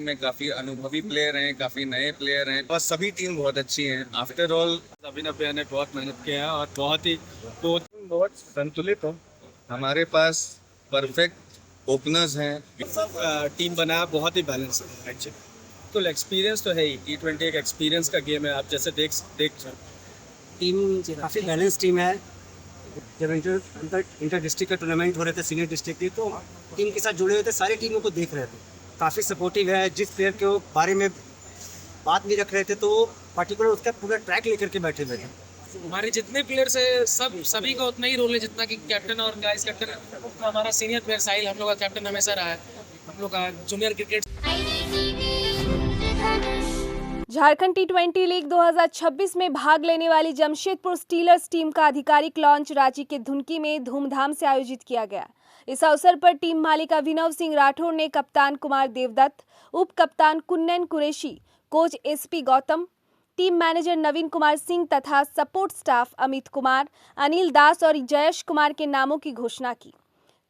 में काफी अनुभवी प्लेयर हैं, काफी नए प्लेयर हैं और सभी टीम बहुत अच्छी हैं। आफ्टर ऑल अभिनव भैया ने बहुत मेहनत किया है और बहुत संतुलित हो। हमारे पास परफेक्ट ओपनर्स हैं। टीम बनाया बहुत ही बैलेंस है एक्चुअली। तो एक्सपीरियंस तो है ही, T20 एक एक्सपीरियंस का गेम है। आप जैसे देख टीम काफ़ी बैलेंस टीम है। जब इंटर डिस्ट्रिक्ट का टूर्नामेंट हो रहे थे सीनियर डिस्ट्रिक्ट की, तो टीम के साथ जुड़े हुए थे, सारी टीमों को देख रहे थे। काफ़ी सपोर्टिव है। जिस प्लेयर के बारे में बात भी रख रहे थे तो पर्टिकुलर उसका पूरा ट्रैक लेकर के बैठे हुए थे। हमारे जितने प्लेयर्स है सभी का उतना ही रोल है जितना कि कैप्टन और वाइस कैप्टन। हमारा सीनियर प्लेयर साहिल हम लोग का कैप्टन हमेशा रहा है। हम लोग का जूनियर क्रिकेट झारखंड टी20 लीग 2026 में भाग लेने वाली जमशेदपुर स्टीलर्स टीम का आधिकारिक लॉन्च रांची के धुनकी में धूमधाम से आयोजित किया गया। इस अवसर पर टीम मालिक अभिनव सिंह राठौर ने कप्तान कुमार देवदत्त, उप कप्तान Kunnan Qureshi, coach S P Gautam, team manager Naveen Kumar Singh तथा सपोर्ट स्टाफ अमित कुमार, अनिल दास और जयेश कुमार के नामों की घोषणा की।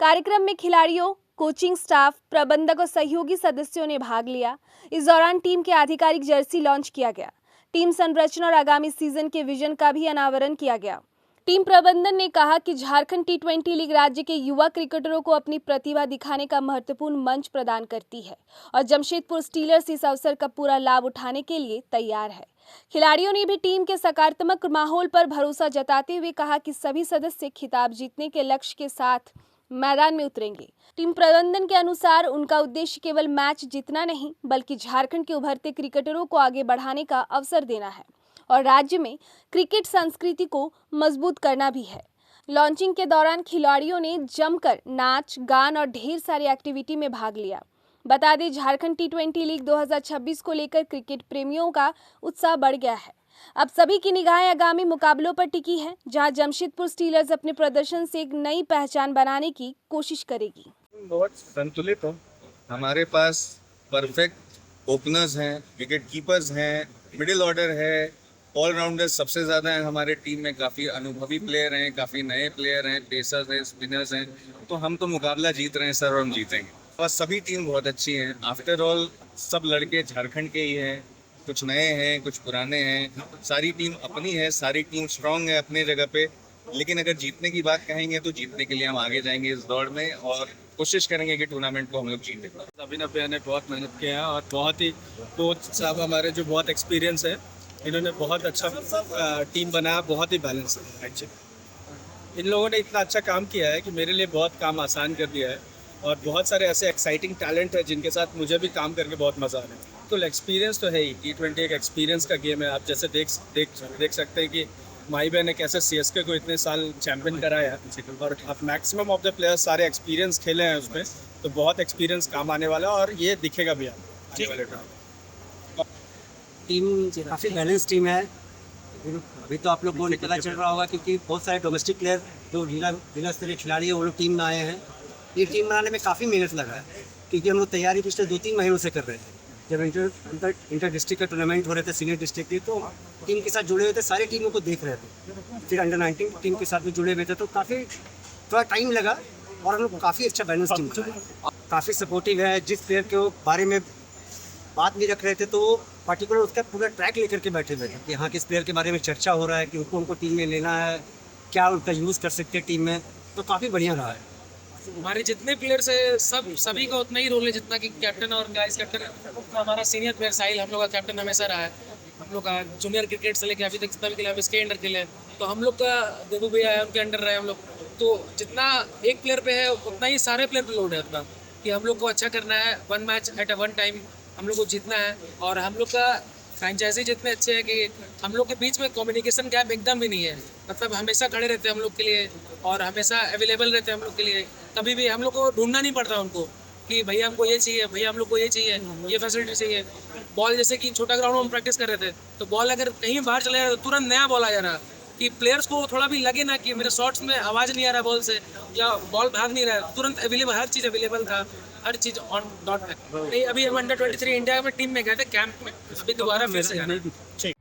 कार्यक्रम में खिलाड़ियों, कोचिंग स्टाफ, प्रबंधक और सहयोगी सदस्यों ने भाग लिया। इस दौरान टीम के आधिकारिक जर्सी लॉन्च किया गया। टीम संरचना और आगामी सीजन के विजन का भी अनावरण किया गया। टीम प्रबंधन ने कहा कि झारखंड टी20 लीग राज्य के युवा क्रिकेटरों को अपनी प्रतिभा दिखाने का महत्वपूर्ण मंच प्रदान करती है और जमशेदपुर स्टीलर्स इस अवसर का पूरा लाभ उठाने के लिए तैयार है। खिलाड़ियों ने भी टीम के सकारात्मक माहौल पर भरोसा जताते हुए कहा कि सभी सदस्य खिताब जीतने के लक्ष्य के साथ मैदान में उतरेंगे। टीम प्रबंधन के अनुसार उनका उद्देश्य केवल मैच जीतना नहीं बल्कि झारखंड के उभरते क्रिकेटरों को आगे बढ़ाने का अवसर देना है और राज्य में क्रिकेट संस्कृति को मजबूत करना भी है। लॉन्चिंग के दौरान खिलाड़ियों ने जमकर नाच, गान और ढेर सारी एक्टिविटी में भाग लिया। बता दें, झारखंड टी20 लीग 2026 को लेकर क्रिकेट प्रेमियों का उत्साह बढ़ गया है। अब सभी की निगाहें आगामी मुकाबलों पर टिकी है, जहां जमशेदपुर स्टीलर्स अपने प्रदर्शन से एक नई पहचान बनाने की कोशिश करेगी। बहुत संतुलित हो। हमारे पास परफेक्ट ओपनर्स हैं, विकेट कीपर्स हैं, मिडिल ऑर्डर है, ऑलराउंडर्स सबसे ज़्यादा हैं हमारे टीम में। काफ़ी अनुभवी प्लेयर हैं, काफ़ी नए प्लेयर हैं, पेसर्स हैं, स्पिनर्स हैं। तो हम तो मुकाबला जीत रहे हैं सर और हम जीतेंगे। और सभी टीम बहुत अच्छी हैं। आफ्टर ऑल सब लड़के झारखंड के ही हैं, कुछ नए हैं, कुछ पुराने हैं। सारी टीम अपनी है, सारी टीम स्ट्रांग है अपनी जगह पे। लेकिन अगर जीतने की बात कहेंगे तो जीतने के लिए हम आगे जाएंगे इस दौड़ में और कोशिश करेंगे कि टूर्नामेंट को हम लोग जीतें। अभिनव भैया ने बहुत मेहनत किया है और बहुत ही कोच साहब हमारे जो बहुत एक्सपीरियंस है, इन्होंने बहुत अच्छा टीम बनाया, बहुत ही बैलेंस है एक्चुअली। इन लोगों ने इतना अच्छा काम किया है कि मेरे लिए बहुत काम आसान कर दिया है और बहुत सारे ऐसे एक्साइटिंग टैलेंट है जिनके साथ मुझे भी काम करके बहुत मज़ा आ रहा है। तो एक्सपीरियंस तो है ही, T20 एक एक्सपीरियंस का गेम है। आप जैसे देख सकते हैं कि माही बहन ने कैसे CSK को इतने साल चैंपियन कराया और अब मैक्सिमम ऑफ द प्लेयर्स सारे एक्सपीरियंस खेले हैं उसमें। तो बहुत एक्सपीरियंस काम आने वाला है और ये दिखेगा भी आने वाले टाइम। टीम काफ़ी बैलेंस टीम है। अभी तो आप लोग को पता चल रहा होगा क्योंकि बहुत सारे डोमेस्टिक प्लेयर जो जिला स्तरीय खिलाड़ी है वो लोग टीम में आए हैं। ये टीम बनाने में काफ़ी मेहनत लगा है क्योंकि हम लोग तैयारी पिछले 2-3 महीनों से कर रहे थे। जब इंटर डिस्ट्रिक्ट का टूर्नामेंट हो रहे थे सीनियर डिस्ट्रिक्ट की, तो टीम के साथ जुड़े हुए थे, सारी टीमों को देख रहे थे। फिर अंडर 19 टीम के साथ भी जुड़े हुए थे, तो काफ़ी थोड़ा टाइम लगा और हम लोग काफ़ी अच्छा बैलेंस टीम था। काफ़ी सपोर्टिव है। जिस प्लेयर के बारे में बात भी रख रहे थे तो पर्टिकुलर उसका पूरा ट्रैक लेकर के बैठे हुए थे कि हाँ किस प्लेयर के बारे में चर्चा हो रहा है कि उनको हमको टीम में लेना है, क्या उनका यूज़ कर सकते हैं टीम में। तो काफ़ी बढ़िया रहा है। हमारे जितने प्लेयर्स है सभी का उतना ही रोल है जितना कि कैप्टन और वाइस कैप्टन। हमारा सीनियर प्लेयर साहिल हम लोग का कैप्टन हमेशा रहा है। हम लोग का जूनियर क्रिकेट से लेकर अभी तक जितना भी खेला हम इसके अंडर खेले। तो हम लोग का देवू भैया है, उनके अंडर रहे हम लोग। तो जितना एक प्लेयर पे है उतना ही सारे प्लेयर पे लोड है अपना कि हम लोग को अच्छा करना है। One match at a one time हम लोग को जीतना है और हम लोग का फ्रेंचाइजी जितने अच्छे हैं कि हम लोग के बीच में कम्युनिकेशन गैप एकदम भी नहीं है। मतलब हमेशा खड़े रहते हैं हम लोग के लिए और हमेशा अवेलेबल रहते हैं हम लोग के लिए। कभी भी हम लोग को ढूंढना नहीं पड़ता उनको कि भैया हमको ये चाहिए, भैया हम लोग को ये चाहिए, ये फैसिलिटी चाहिए। बॉल जैसे कि छोटा ग्राउंड में हम प्रैक्टिस कर रहे थे तो बॉल अगर कहीं बाहर चले जाए तो तुरंत नया बॉल आ जा रहा कि प्लेयर्स को थोड़ा भी लगे ना कि मेरे शॉट्स में आवाज़ नहीं आ रहा बॉल से या बॉल भाग नहीं रहा है, तुरंत अवेलेबल, हर चीज़ अवेलेबल था, हर चीज़ ऑन डॉट है। अभी हम अंडर 23 इंडिया में टीम में गए थे कैंप में, अभी दोबारा फिर से जाना है।